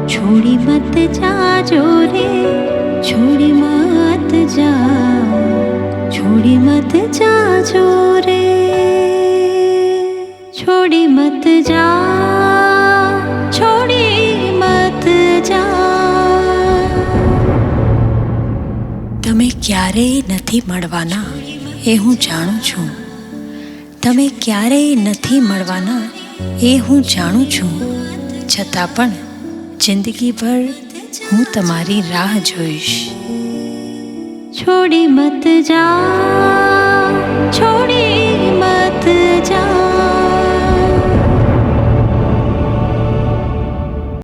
छोड़ी मत जाजो रे, छोड़ी मत जा, छोड़ी मत जाजो रे, छोड़ी मत जा, छोड़ी मत जा। તમે ક્યારેય નથી મળવાના એ હું જાણું છું, તમે ક્યારેય નથી મળવાના એ હું જાણું છું, છતાં પણ જિંદગીભર હું તમારી રાહ જોઈશ। छोड़ी मत जा, छोड़ी मत जा।